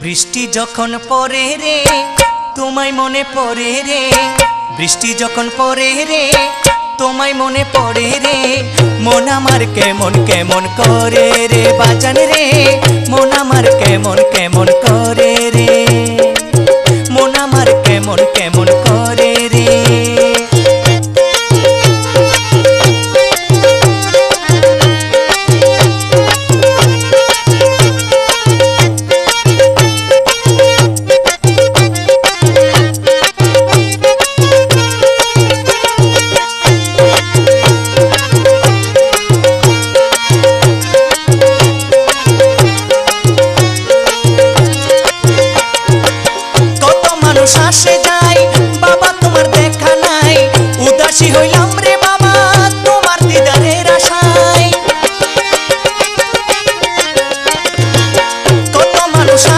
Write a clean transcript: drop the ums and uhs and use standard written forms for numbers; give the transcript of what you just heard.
বৃষ্টি যখন পড়ে রে তোমায় মনে পড়ে রে, বৃষ্টি যখন পড়ে রে তোমায় মনে পড়ে রে, মন আমার কেমন কেমন করে রে বাজান রে, মন আমার কেমন কেমন করে